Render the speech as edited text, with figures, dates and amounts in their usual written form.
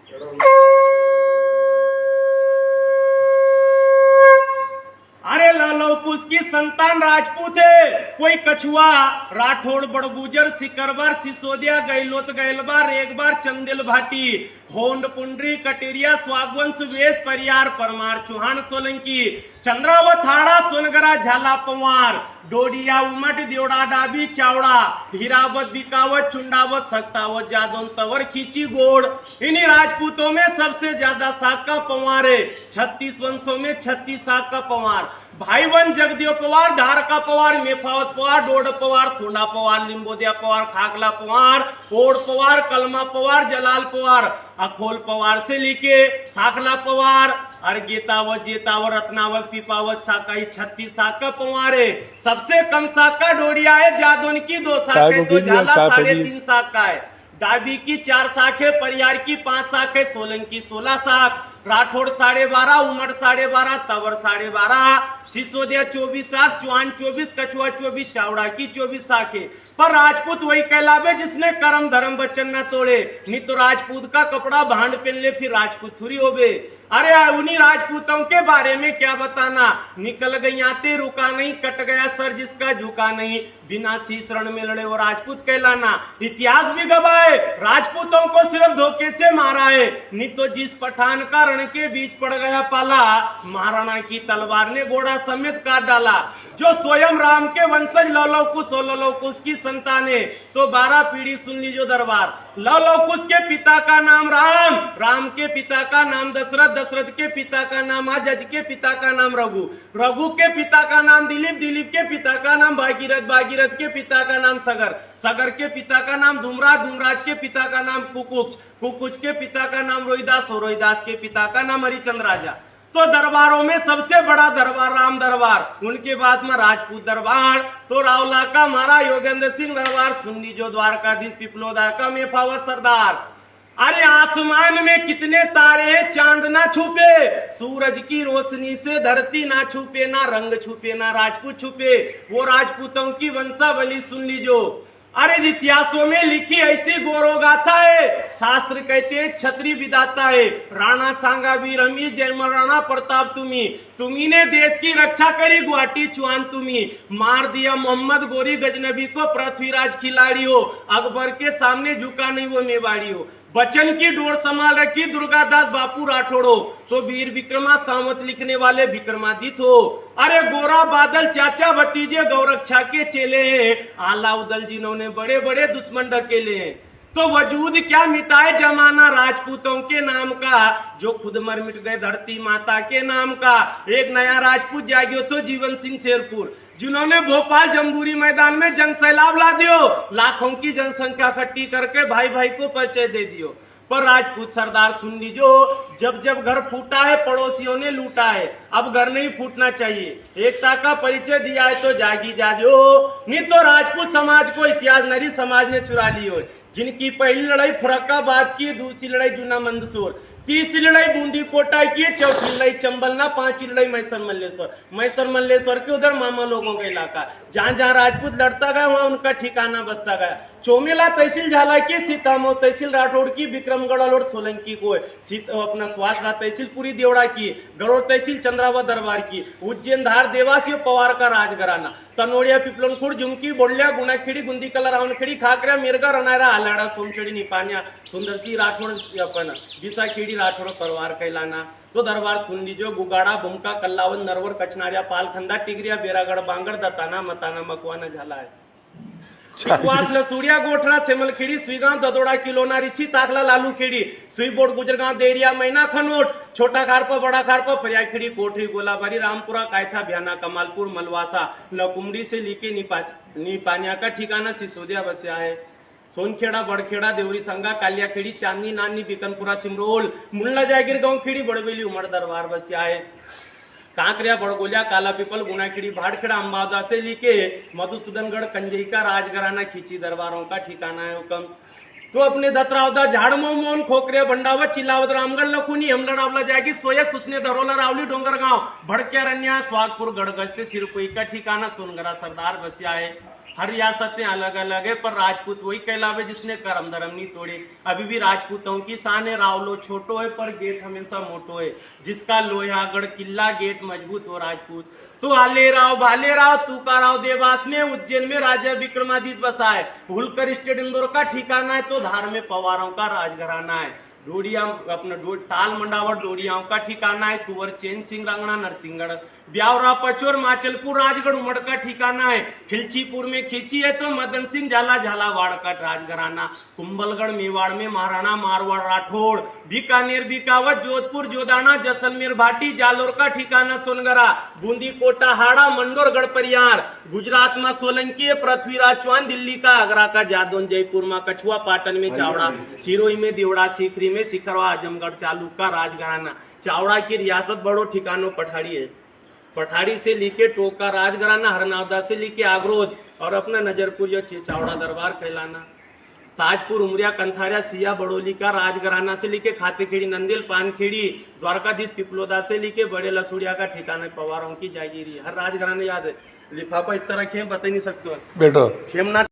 अरे लौकुश की संतान राजपूत है, कोई कछुआ राठौड़ बड़गुजर सिकरबर सिसोदिया गैलोत गैलबार एक बार चंदेल भाटी होंड पुंडरी कटेरिया स्वागवंश वेश परियार परमार चौहान सोलंकी चंद्रावत हाड़ा सोनगरा झाला पवार डोडिया उमट देवड़ा डाबी चावड़ा हीरावत बिकावत चुंडावत सक्तावत जादौन तवर खींची गोड़। इन्हीं राजपूतों में सबसे ज्यादा साग का पवार है। 36 वंशों में 36 साग का पवार। भाई वन जगदेव पवार, धार का पवार, मेफावत पवार, डोड पवार, सोना पवार, लिंबोदिया पवार, खाकला पवार, ओड पवार, कलमा पवार, जलाल पवार, अखोल पवार से लेके साखला पवार, अर्गेतावत, जेतावत, रत्नावत, पीपावत साकाई 36 साग का पवार है। सबसे कम साग का डोडिया है जादौन की 2 साग है, तो झाला 3.5 साग का है। डाबी की 4 साख है, परियार की 5 साख है, सोलंकी 16 साख, राठौड़ 12.5, उमर 12.5, तवर 12.5, सिसोदिया 24 साख, चौहान 24, कछुआ 24, चावड़ा की 24 साख है। पर राजपूत वही कहलावे जिसने कर्म धर्म वचन न तोड़े। नहीं तो राजपूत का कपड़ा भांड पहन ले फिर राजपूत थोड़ी होवे। अरे उन्हीं राजपूतों के बारे में क्या बताना। निकल गई आते रुका नहीं, कट गया सर जिसका झुका नहीं, बिना शीश रण में लड़े वो राजपूत कहलाना। इतिहास भी गवाए राजपूतों को सिर्फ धोखे से मारा है। नहीं तो जिस पठान का रण के बीच पड़ गया पाला, महाराणा की तलवार ने घोड़ा समेत काट डाला। जो स्वयं राम के वंशज लौकुश की संतान है, तो 12 पीढ़ी सुन लीजिए दरबार। लौकुश के पिता का नाम राम, राम के पिता का नाम दशरथ, दशरथ के पिता का नाम जज के पिता का नाम रघु, रघु के पिता का नाम दिलीप, दिलीप के पिता का नाम भागीरथ, भागीरथ के पिता का नाम सगर, सगर के पिता का नाम धूमराज, धूमराज के पिता का नाम कुकुच, कुकुच के पिता का नाम रोहिदास और रोहिदास के पिता का नाम हरिचंद्र राजा। तो दरबारों में सबसे बड़ा दरबार राम दरबार, उनके बाद में राजपूत दरबार, तो रावला का महाराज योगेंद्र सिंह दरबार, सुन्नी जो द्वारकाधीश पिपलोदा का मेफावत सरदार। अरे आसमान में कितने तारे हैं चांद ना छुपे, सूरज की रोशनी से धरती ना छुपे, ना रंग छुपे ना राजपूत छुपे, वो राजपूतों की वंशावली सुन लीजो। अरे इतिहासों में लिखी ऐसी गौरव गाथा है, शास्त्र कहते हैं छत्री विदाता है। राणा सांगा वीर हमी, जय महाराणा प्रताप तुम्ही ने देश की रक्षा करी, गुवाहाटी चौहान तुम्ही मार दिया मोहम्मद गोरी गजनबी को, पृथ्वीराज खिलाड़ी हो, अकबर के सामने झुका नहीं वो मेवाड़ी हो, बचन की डोर संभाल रखी दुर्गादास बापू राठौड़ो, तो वीर विक्रमा सावंत लिखने वाले विक्रमादित्य हो। अरे गोरा बादल चाचा भतीजे गौरक्षा के चेले हैं, आला उदल जिन्होंने बड़े बड़े दुश्मन ढकेले हैं। तो वजूद क्या मिटाए जमाना राजपूतों के नाम का, जो खुद मर मिट गए धरती माता के नाम का। एक नया राजपूत जागियो तो जीवन सिंह शेरपुर, जिन्होंने भोपाल जम्बूरी मैदान में जंग सैलाब ला दियो, लाखों की जनसंख्या इकट्ठी करके भाई भाई को परिचय दे दियो। पर राजपूत सरदार सुन लीजो, जब जब घर फूटा है पड़ोसियों ने लूटा है, अब घर नहीं फूटना चाहिए। एकता का परिचय दिया है तो जागी जाजो, नहीं तो राजपूत समाज को इतिहास नरी समाज ने चुरा ली हो। जिनकी पहली लड़ाई फुरक्काबाद की, दूसरी लड़ाई जूना मंदसौर, तीसरी लड़ाई बूंदी कोटा की, चौथी लड़ाई चंबलना, 5वीं लड़ाई मैसर मल्लेश्वर। मैसर मल्लेश्वर के उधर मामा लोगों का इलाका, जहां जहां राजपूत लड़ता गया वहां उनका ठिकाना बसता गया। चोमेला तहसील झाला की, सीतामऊ तहसील राठौड़ की, विक्रमगढ़ और सोलंकी को अपना स्वास्थ्य तहसील पूरी देवड़ा की, गरुड़ तहसील चंद्रावत दरबार की, उज्जैन धार देवासी पवार का राजघराना, तनोड़िया पिपलनखुड़ झुमकी बोलिया गुणाखेड़ी गुंदी कला रावणखेड़ी खाकरा मिरगा रनारा आलाड़ा सोमखेड़ी निपानिया सुंदरसी राठौड़ अपन बिसाखेड़ी राठौड़ परिवार कहलाना। तो दरबार सुन लीजिए, गुगाड़ा बुमका कल्लावन नरवर कचनारिया पालखंदा टिगरिया बेरागढ़ बांगड़ दताना मताना मकवाना झाला है। लसूड़िया गोठरा सेमलखेड़ी सुईगांव ददोड़ा किलोना रिची ताकला लालू खेड़ी सुईबोर्ड गुजरगांव देरिया मैना खनोट छोटा खारपा बड़ा खारपा परियाखेड़ी कोठरी गोलाबारी रामपुरा कायथा भ्याना कमालपुर मलवासा लकुमड़ी से लेके निपानिया का ठिकाना सिसोदिया बसिया है। सोनखेड़ा बड़खेड़ा देवरी संगा कालियाखेड़ी चांदनी नानी बिकनपुरा सिमरोल मुल्ला जागीर गांव खेड़ी बड़वेली उमर दरबार बसिया है। कांकरिया बड़गोलिया काला पीपल गुनाखेड़ी भाड़खेड़ा अम्बादा से लेके मधुसूदनगढ़ कंजई का राजघराना खींची दरबारों का ठिकाना है हुक्म। तो अपने दतरावदा झाड़मो मोहन खोकरिया भंडावत चिल्लावत रामगढ़ लखुनी हमलड़ावला जाएगी सोया सुसने दरोला रावली डोंगरगांव भड़के रनिया स्वागपुर गढ़गज से सिरकोई का ठिकाना सोनगरा सरदार बसिया है। हर रियासतें अलग अलग है, पर राजपूत वही कहलावे जिसने करम धर्म नहीं तोड़े। अभी भी राजपूतों की शान है, रावलो छोटो है पर गेट हमेशा मोटो है। जिसका लोहागढ़ किला गेट मजबूत हो राजपूत। तो आले राव भाले राव तुका राव देवास में, उज्जैन में राजा विक्रमादित्य बसा है। हुलकर स्टेट इंदौर का ठिकाना है, तो धार में पवारों का राजघराना है। डोडिया अपना ताल मंडावर डोडियाओं का ठिकाना है। कुंवर चैन सिंह रंगना नरसिंहगढ़, ब्यावरा पचोर माचलपुर राजगढ़ उमड़ का ठिकाना है। खिलचीपुर में खींची है तो मदन सिंह झाला झालावाड़ का राजघराना। कुंभलगढ़ मेवाड़ में महाराणा मारवाड़ राठौड़, बीकानेर बीकावत जोधपुर जोदाना जैसलमेर भाटी, जालोर का ठिकाना सोनगरा, बूंदी कोटा हाड़ा मंडोर गढ़परियार, गुजरात में सोलंकी पृथ्वीराज चौहान, दिल्ली का आगरा का जादौन, जयपुर में कछुआ, पाटन में चावड़ा, सिरोही में देवड़ा, सीकरी में सिखरवा, आजमगढ़ चालुक का राजघराना। चावड़ा की रियासत बड़ो ठिकानों पठारी है। पठारी से लेके टोका राजघराना, हरनावदा से लेके आगरोद और अपना नजरपुर या चावड़ा दरबार कहलाना। ताजपुर उमरिया कंथारिया सिया बड़ोली का राजघराना से लेके खातेखेड़ी नंदेल पानखेड़ी द्वारकाधीश पिपलोदा से लेके बड़े लसूड़िया का ठिकाना पवारों की जागीरी। हर राजघराना याद है। लिफाफा इस तरह के बता नहीं सकते बेटा खेमना